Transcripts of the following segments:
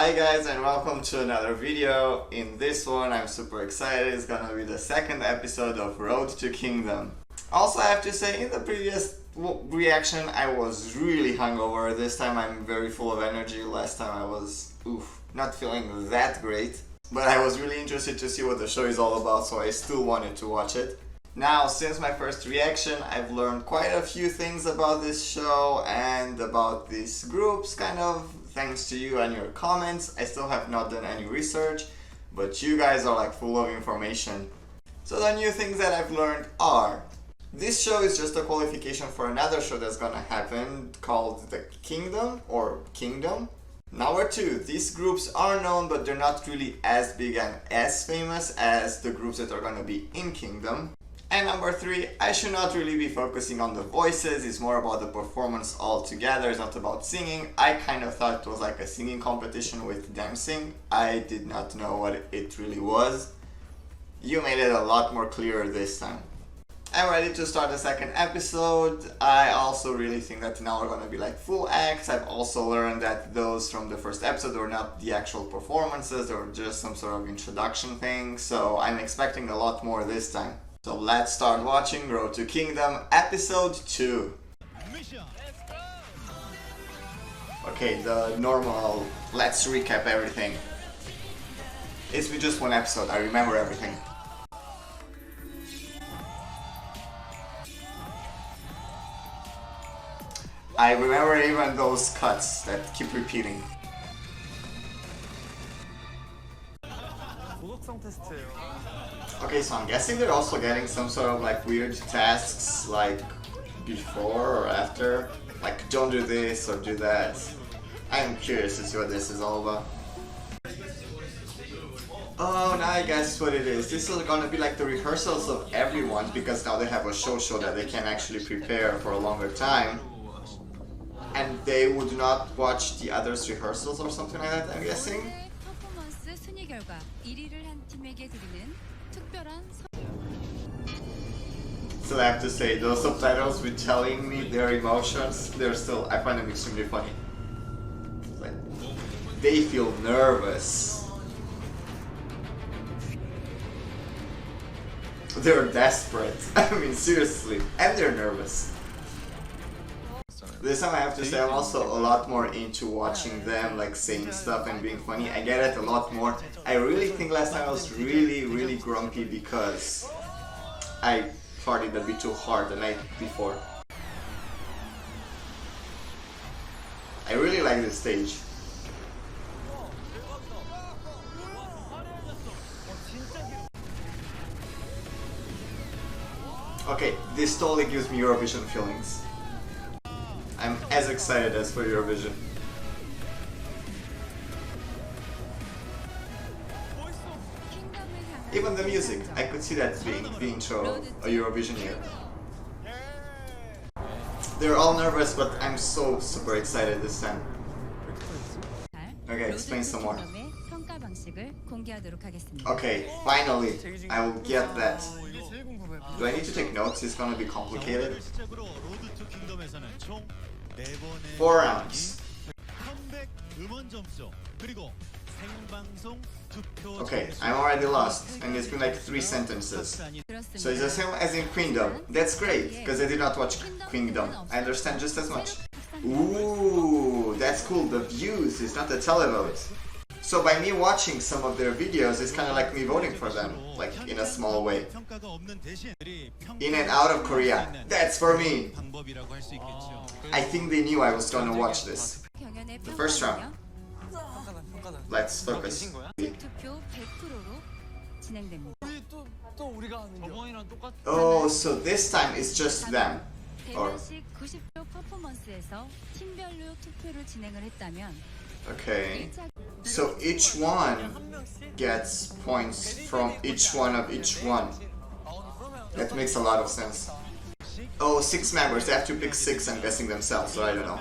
Hi guys, and welcome to another video. In this one I'm super excited. It's gonna be the second episode of Road to Kingdom. Also, I have to say, in the previous reaction I was really hungover. This time I'm very full of energy. Last time I was not feeling that great, but I was really interested to see what the show is all about, so I still wanted to watch it. Now, since my first reaction, I've learned quite a few things about this show and about these groups, kind of thanks to you and your comments. I still have not done any research, but you guys are like full of information. So the new things that I've learned are: this show is just a qualification for another show that's gonna happen called The Kingdom or Kingdom. Number 2, these groups are known, but they're not really as big and as famous as the groups that are gonna be in Kingdom. And number 3, I should not really be focusing on the voices. It's more about the performance altogether. It's not about singing. I kind of thought it was like a singing competition with dancing. I did not know what it really was. You made it a lot more clearer this time. I'm ready to start the second episode. I also really think that now we're gonna be like full acts. I've also learned that those from the first episode were not the actual performances. They were just some sort of introduction thing. So I'm expecting a lot more this time. So let's start watching Road to Kingdom episode 2. Okay, the normal, let's recap everything. It's been just one episode, I remember everything. I remember even those cuts that keep repeating. Okay, so I'm guessing they're also getting some sort of like weird tasks like before or after. Like, don't do this or do that. I'm curious to see what this is all about. Oh, now I guess what it is. This is gonna be like the rehearsals of everyone, because now they have a show that they can actually prepare for a longer time. And they would not watch the others' rehearsals or something like that, I'm guessing. So I have to say, those subtitles with telling me their emotions, I find them extremely funny. Like, they feel nervous. They're desperate. I mean, seriously. And they're nervous. This time I have to say I'm also a lot more into watching them like saying stuff and being funny. I get it a lot more. I really think last time I was really grumpy because I partied a bit too hard the night before. I really like this stage. Okay, this totally gives me Eurovision feelings. I'm as excited as for Eurovision. Even the music, I could see that being the intro of a Eurovision year. They're all nervous, but I'm so super excited this time. Okay, explain some more. Okay, finally, I will get that. Do I need to take notes? It's gonna be complicated. 4 rounds. Okay, I'm already lost, and it's been like 3 sentences. So it's the same as in Queendom. That's great, because I did not watch Queendom. I understand just as much. Ooh, that's cool. The views, it's not the televote. So by me watching some of their videos, it's kind of like me voting for them, like in a small way. In and out of Korea, that's for me. I think they knew I was gonna watch this. The first round. Let's focus. Oh, so this time it's just them. Or... Okay. So each one gets points from each one of each one. That makes a lot of sense. Oh, 6 members. They have to pick 6, I'm guessing themselves, so I don't know.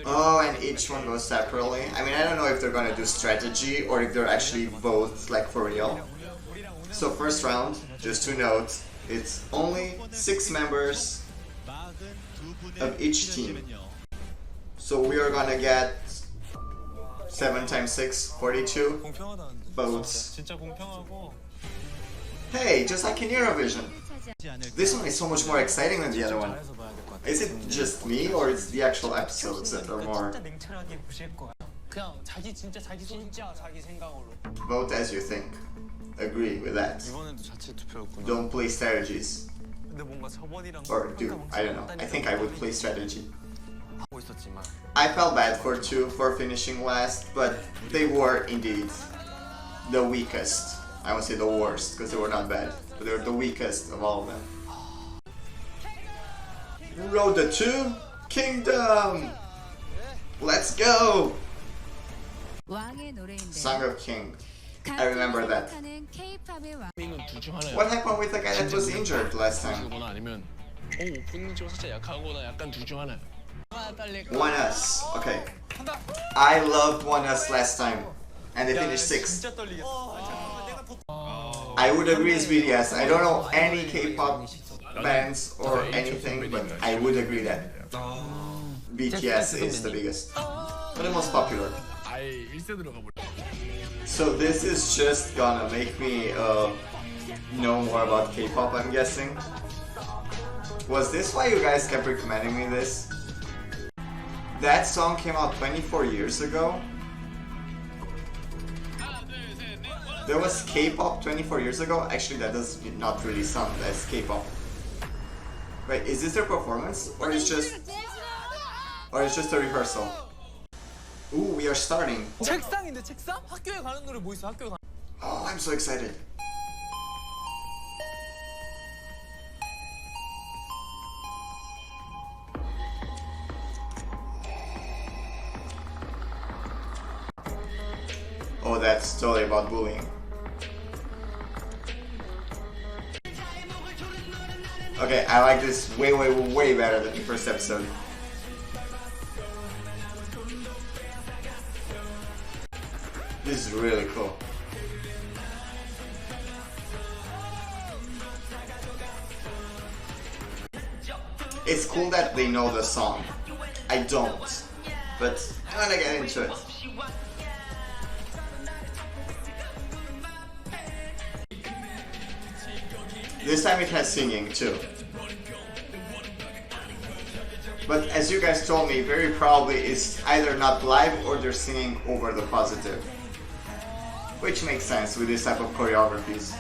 Oh, and each one goes separately. I mean, I don't know if they're gonna do strategy or if they're actually both like for real. So first round, just to note, it's only 6 members of each team. So we are gonna get 7 times 6, 42 votes. Hey, just like in Eurovision. This one is so much more exciting than the other one. Is it just me, or is the actual episodes that are more? Vote as you think. Agree with that. Don't play strategies. Or do, I don't know. I think I would play strategy. I felt bad for 2 for finishing last, but they were indeed the weakest. I won't say the worst, because they were not bad, but they were the weakest of all of them. Road to Kingdom! Let's go! Song of King. I remember that. What happened with the guy that was injured last time? One Us. Okay. I loved One Us last time, and they finished 6th. I would agree with BTS. I don't know any K-pop bands or anything, but I would agree that BTS is the biggest, but the most popular. So this is just gonna make me know more about K-pop, I'm guessing. Was this why you guys kept recommending me this? That song came out 24 years ago? There was K-pop 24 years ago? Actually, that does not really sound as K-pop. Wait, is this their performance? Or is just a rehearsal? Ooh, we are starting. 책상인데 책상? 학교에 가는 노래 뭐 있어? 학교에 가. Oh, I'm so excited. Oh, that's totally about bullying. Okay, I like this way, way, way better than the first episode. This is really cool. It's cool that they know the song. I don't, but I'm gonna get into it. This time it has singing too. But as you guys told me, very probably it's either not live or they're singing over the positive. Which makes sense with this type of choreographies.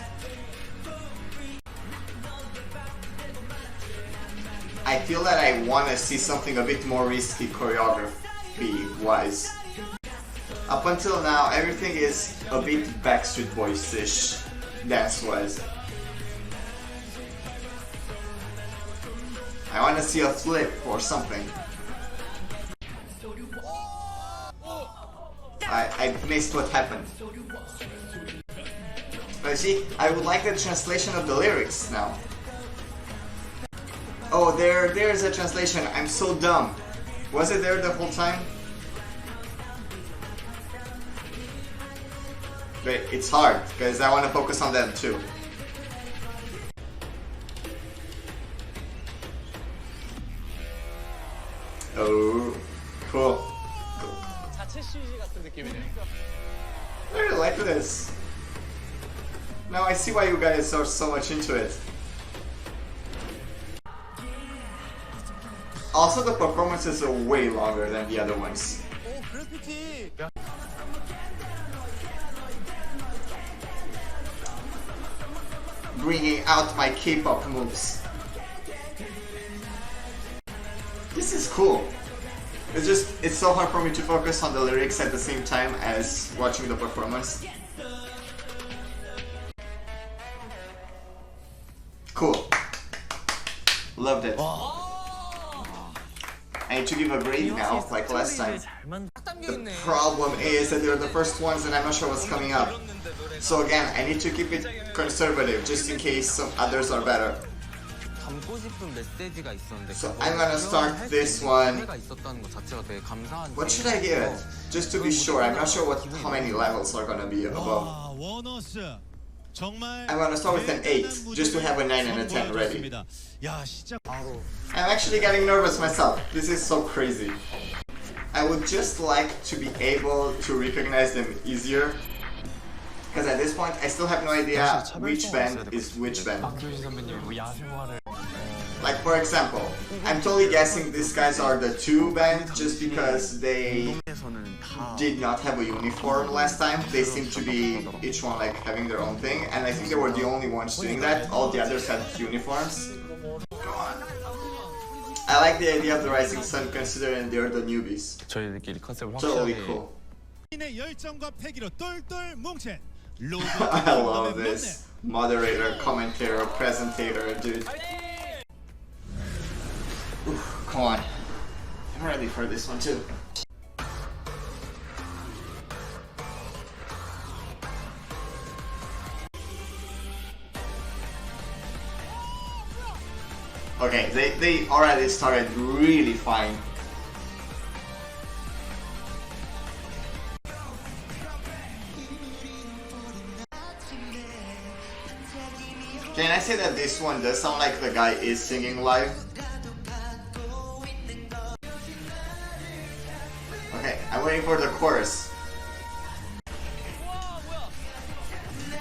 I feel that I want to see something a bit more risky choreography-wise. Up until now, everything is a bit Backstreet Boys-ish, dance-wise. I want to see a flip or something. I missed what happened. But see, I would like the translation of the lyrics now. Oh, there's a translation. I'm so dumb. Was it there the whole time? Wait, it's hard, because I want to focus on them too. Oh, cool. I really like this. Now I see why you guys are so much into it. Also, the performances are way longer than the other ones. Bringing out my K-pop moves. This is cool. It's so hard for me to focus on the lyrics at the same time as watching the performance. Cool. Loved it. I need to give a grade now, like last time. The problem is that they're the first ones and I'm not sure what's coming up. So again, I need to keep it conservative, just in case some others are better. So I'm gonna start this one. What should I give it? Just to be sure, I'm not sure how many levels are gonna be above. I'm gonna start with an 8, just to have a 9 and a 10 ready. I'm actually getting nervous myself. This is so crazy. I would just like to be able to recognize them easier. Because at this point, I still have no idea which band is which band. Like for example, I'm totally guessing these guys are the 2 band just because they did not have a uniform last time. They seem to be each one like having their own thing, and I think they were the only ones doing that. All the others had uniforms. I like the idea of the Rising Sun considering they're the newbies. Totally cool. I love this. Moderator, commentator, presentator, dude. Oof, come on. I'm ready for this one too. Okay, they already started really fine. Can I say that this one does sound like the guy is singing live? Okay, I'm waiting for the chorus.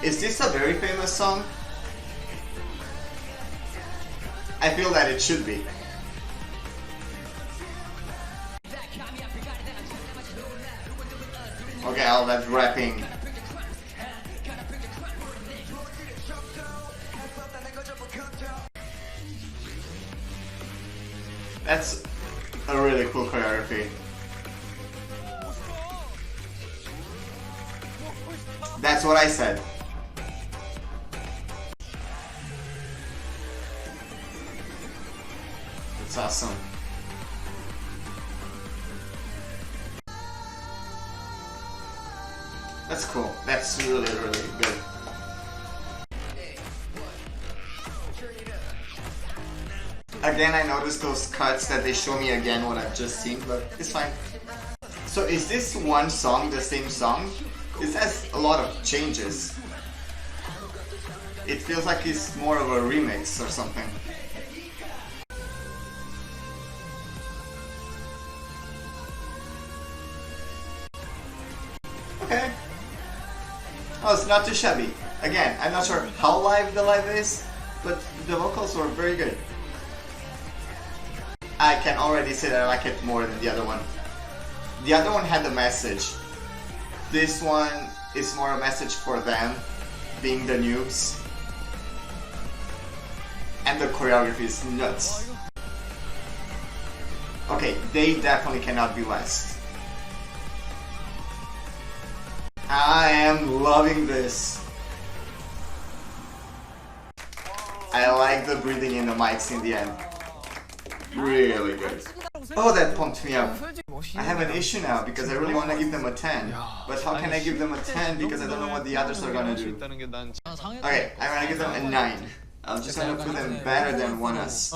Is this a very famous song? I feel that it should be. Okay, all that rapping. That's a really cool choreography. That's what I said. It's awesome. That's cool. That's really, really good. Again, I noticed those cuts that they show me again what I've just seen, but it's fine. So is this one song the same song? It has a lot of changes. It feels like it's more of a remix or something. Okay. Oh, it's not too shabby. Again, I'm not sure how live the live is, but the vocals were very good. I can already say that I like it more than the other one. The other one had a message. This one is more a message for them, being the noobs. And the choreography is nuts. Okay, they definitely cannot be last. I am loving this. I like the breathing in the mics in the end. Really good. Oh, that pumped me up. I have an issue now because I really want to give them a 10. But how can I give them a 10 because I don't know what the others are gonna do? Okay, I'm gonna give them a 9. I'm just gonna put them better than Oneus.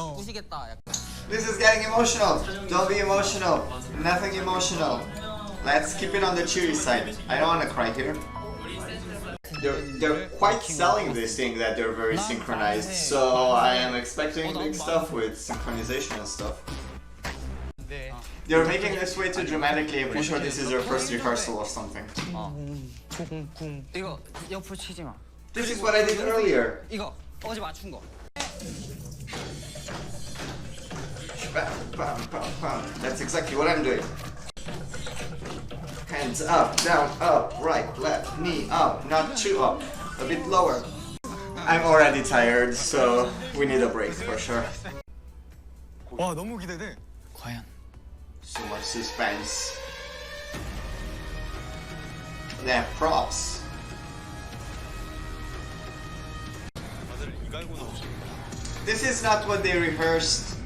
This is getting emotional. Don't be emotional. Nothing emotional. Let's keep it on the cheery side. I don't want to cry here. They're quite selling this thing that they're very synchronized, so I am expecting big stuff with synchronization and stuff. They're making this way too dramatically. I'm pretty sure this is their first rehearsal or something. This is what I did earlier. That's exactly what I'm doing. Hands up, down, up, right, left, knee up, not too up, a bit lower. I'm already tired, so we need a break for sure. 와, 너무 기대돼. 과연. So much suspense. Yeah, props. This is not what they rehearsed.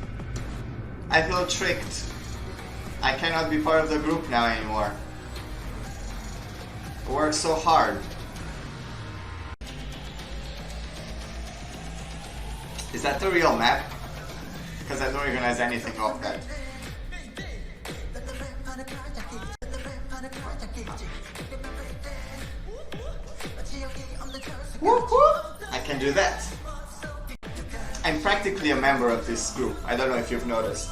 I feel tricked. I cannot be part of the group now anymore. I worked so hard. Is that the real map? Because I don't recognize anything of that. Whoop, whoop. I can do that. I'm practically a member of this group. I don't know if you've noticed.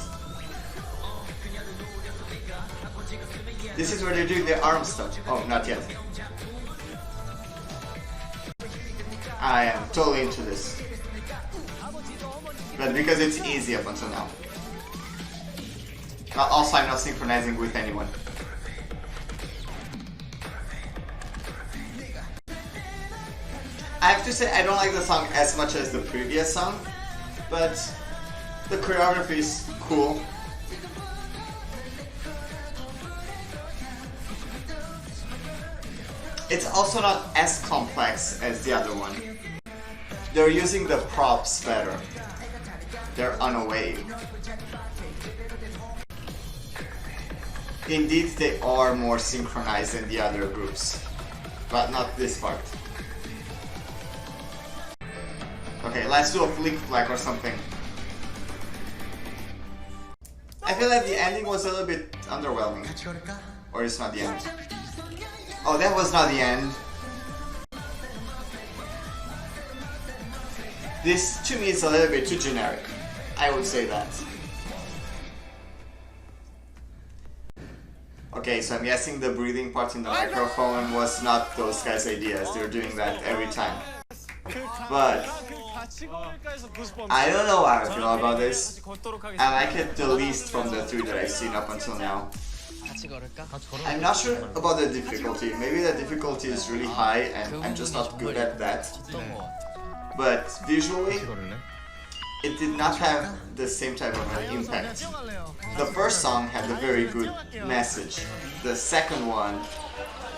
This is where they're doing the arm stuff. Oh, not yet. I am totally into this. But because it's easy up until now. Also, I'm not synchronizing with anyone. I have to say, I don't like the song as much as the previous song, but the choreography is cool. It's also not as complex as the other one. They're using the props better. They're on a wave. Indeed, they are more synchronized than the other groups, but not this part. Okay, let's do a flick flag or something. I feel like the ending was a little bit underwhelming. Or it's not the end. Oh, that was not the end. This, to me, is a little bit too generic. I would say that. Okay, so I'm guessing the breathing part in the microphone was not those guys' ideas. They're doing that every time. But I don't know how I feel about this. I like it the least from the three that I've seen up until now. I'm not sure about the difficulty. Maybe the difficulty is really high and I'm just not good at that. But visually, it did not have the same type of an impact. The first song had a very good message. The second one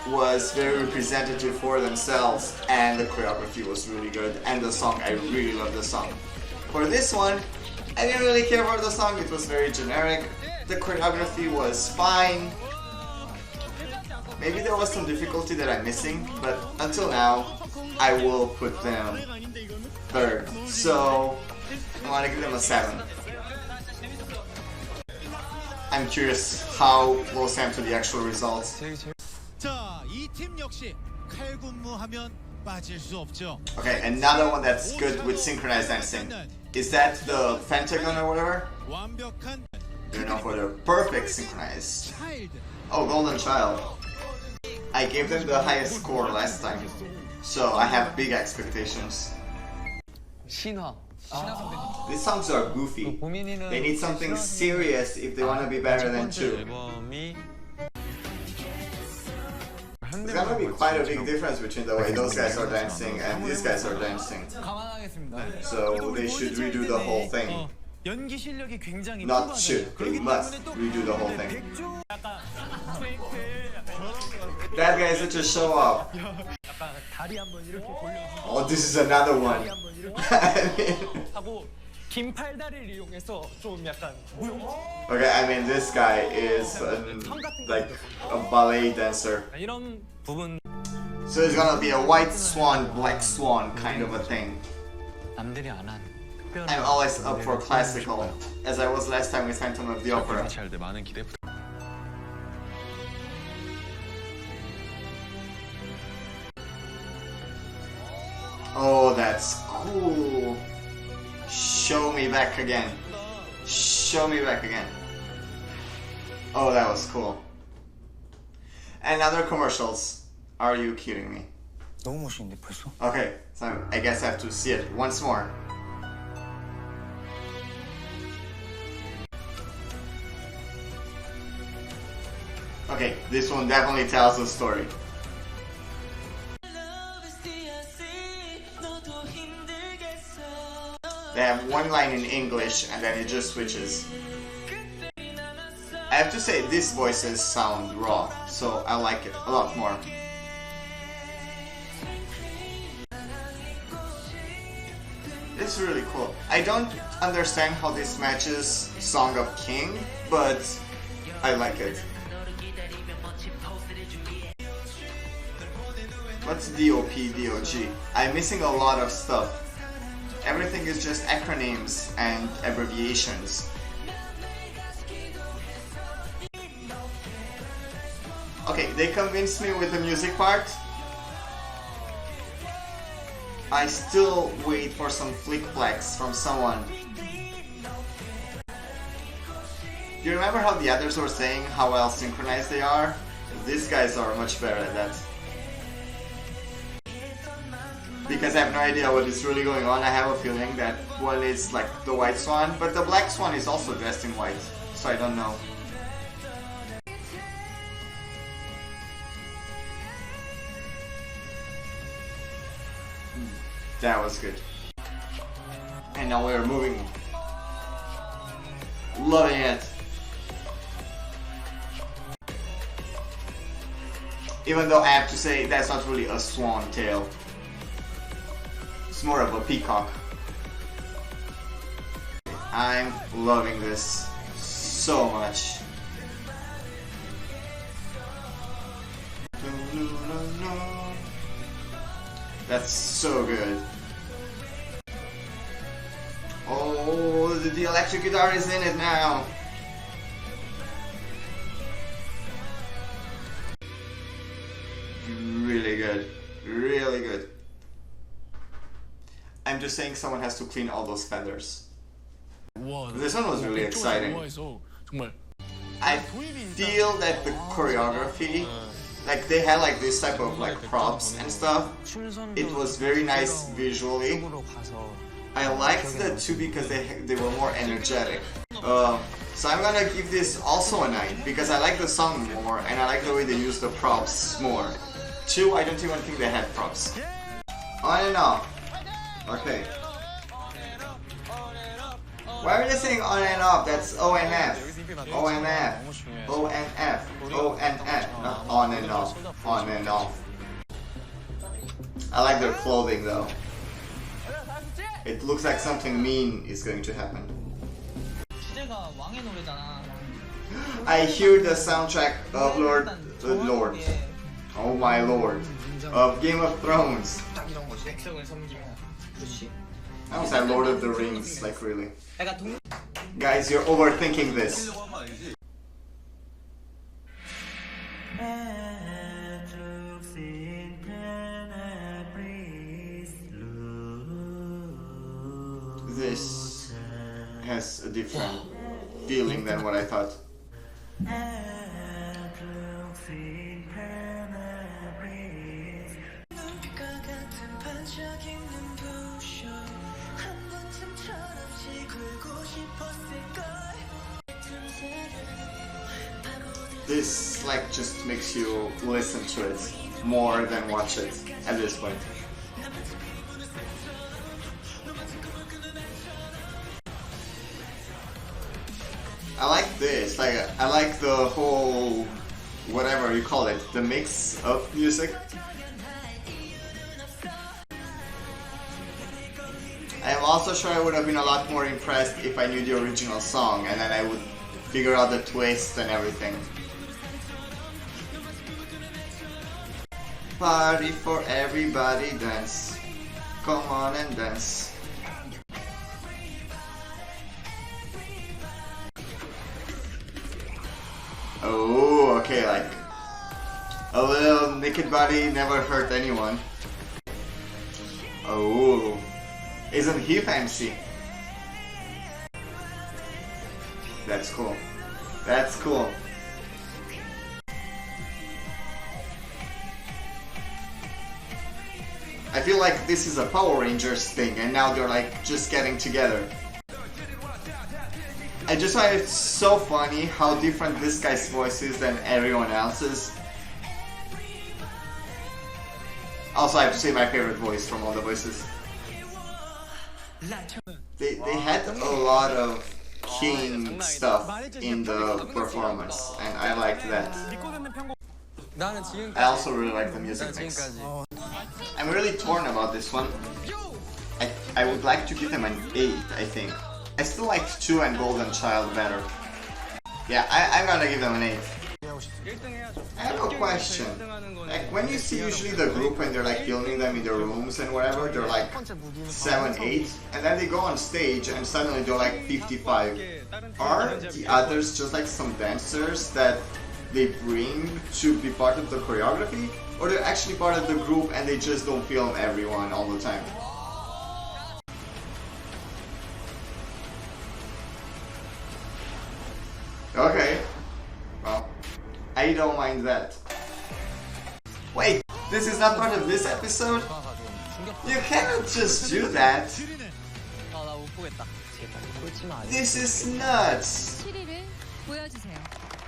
was very representative for themselves, and the choreography was really good, and the song, I really love the song. For this one, I didn't really care for the song, it was very generic. The choreography was fine. Maybe there was some difficulty that I'm missing, but until now, I will put them third. So, I want to give them a 7. I'm curious how close I am to the actual results. Okay, another one that's good with synchronized dancing. Is that the pentagon or whatever? You know, for the perfect synchronized. Oh, Golden Child. I gave them the highest score last time, so I have big expectations. These songs are goofy. They need something serious if they want to be better than 2. There's gonna be quite a big difference between the way those guys are dancing and these guys are dancing. So they should redo the whole thing. Not should, they must redo the whole thing. That guy is such a show off. Oh, this is another one. Okay, I mean this guy is like a ballet dancer. So it's gonna be a white swan, black swan kind of a thing. I'm always up for classical, as I was last time with Phantom of the Opera. Oh, that's cool. Show me back again. Show me back again. Oh, that was cool. And other commercials. Are you kidding me? Okay, so I guess I have to see it once more. Okay, this one definitely tells a story. They have one line in English and then it just switches. I have to say these voices sound raw, so I like it a lot more. It's really cool. I don't understand how this matches Song of King, but I like it. What's DOP, DOG? I'm missing a lot of stuff. Everything is just acronyms and abbreviations. Okay, they convinced me with the music part. I still wait for some flick flags from someone. You remember how the others were saying how well synchronized they are? These guys are much better at that. Because I have no idea what is really going on. I have a feeling that one is like the white swan, but the black swan is also dressed in white, so I don't know. That was good. And now we're moving. Loving it. Even though I have to say that's not really a swan tail. It's more of a peacock. I'm loving this so much. That's so good. Oh, the electric guitar is in it now. Really good. Really good. I'm just saying someone has to clean all those feathers. This one was really exciting. I feel that the choreography, like they had like this type of like props and stuff. It was very nice visually. I liked that too because they were more energetic. So I'm gonna give this also a 9 because I like the song more and I like the way they use the props more. 2, I don't even think they had props. On and off. Okay. Why are they saying on and off? That's O and F. O and F. O and F. O and F. Not on and off. On and off. I like their clothing though. It looks like something mean is going to happen. I hear the soundtrack of Lord. Oh my lord. Of Game of Thrones. I almost said Lord of the Rings, like really. Guys, you're overthinking this. This has a different feeling than what I thought. This like just makes you listen to it more than watch it at this point. I like this, like I like the whole, whatever you call it, the mix of music. I'm also sure I would have been a lot more impressed if I knew the original song and then I would figure out the twist and everything. Party for everybody, dance. Come on and dance. Oh, okay, like a little naked body never hurt anyone. Oh, isn't he fancy? That's cool. That's cool. I feel like this is a Power Rangers thing and now they're like just getting together. I just find it so funny how different this guy's voice is than everyone else's. Also, I have to say my favorite voice from all the voices. They had a lot of king stuff in the performance and I liked that. I also really like the music mix. I'm really torn about this one. I would like to give them an 8, I think. I still liked 2 and Golden Child better. Yeah, I'm gonna give them an 8. I have a question. Like, when you see usually the group when they're like filming them in their rooms and whatever, they're like 7, 8, and then they go on stage and suddenly they're like 55. Are the others just like some dancers that they bring to be part of the choreography? Or they're actually part of the group and they just don't film everyone all the time? Okay, well, I don't mind that. Wait, this is not part of this episode? You cannot just do that. This is nuts.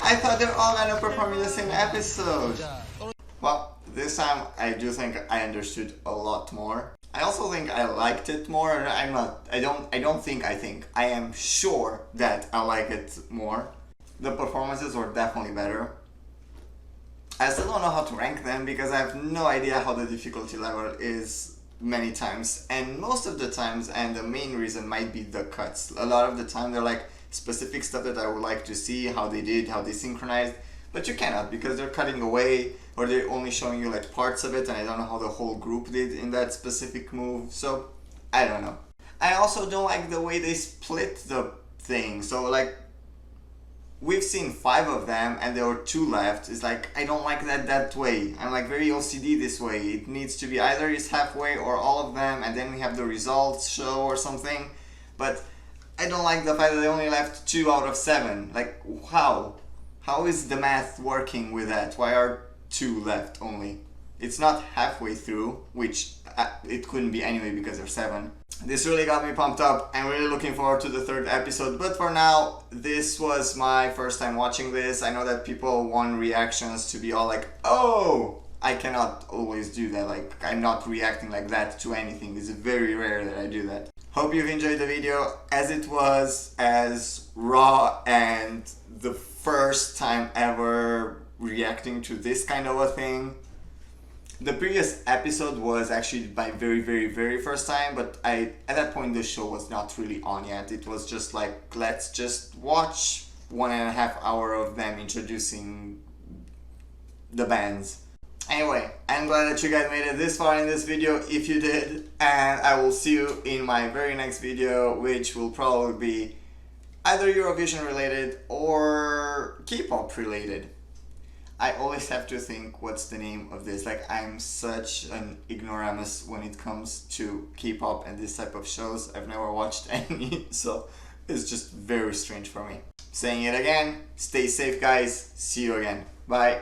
I thought they're all gonna perform in the same episode. Well, this time I do think I understood a lot more. I also think I liked it more. I am sure that I like it more. The performances were definitely better. I still don't know how to rank them because I have no idea how the difficulty level is many times, and most of the times, and the main reason might be the cuts. A lot of the time they're like specific stuff that I would like to see, how they did, how they synchronized, but you cannot because they're cutting away or they're only showing you like parts of it, and I don't know how the whole group did in that specific move, so I don't know. I also don't like the way they split the thing, so like we've seen 5 of them and there were 2 left. It's like, I don't like that way. I'm like very OCD this way. It needs to be either it's halfway or all of them, and then we have the results show or something. But I don't like the fact that they only left 2 out of 7. Like, how? How is the math working with that? Why are 2 left only? It's not halfway through, which it couldn't be anyway because there's 7. This really got me pumped up. I'm really looking forward to the 3rd episode, but for now, this was my first time watching this. I know that people want reactions to be all like, oh! I cannot always do that, like I'm not reacting like that to anything. It's very rare that I do that. Hope you've enjoyed the video as it was as raw and the first time ever reacting to this kind of a thing. The previous episode was actually my very first time, but at that point the show was not really on yet. It was just like, let's just watch 1.5 hours of them introducing the bands. Anyway, I'm glad that you guys made it this far in this video, if you did, and I will see you in my very next video, which will probably be either Eurovision related or K-pop related. I always have to think what's the name of this. Like, I'm such an ignoramus when it comes to K-pop and this type of shows. I've never watched any, so it's just very strange for me. Saying it again, stay safe guys, see you again, bye.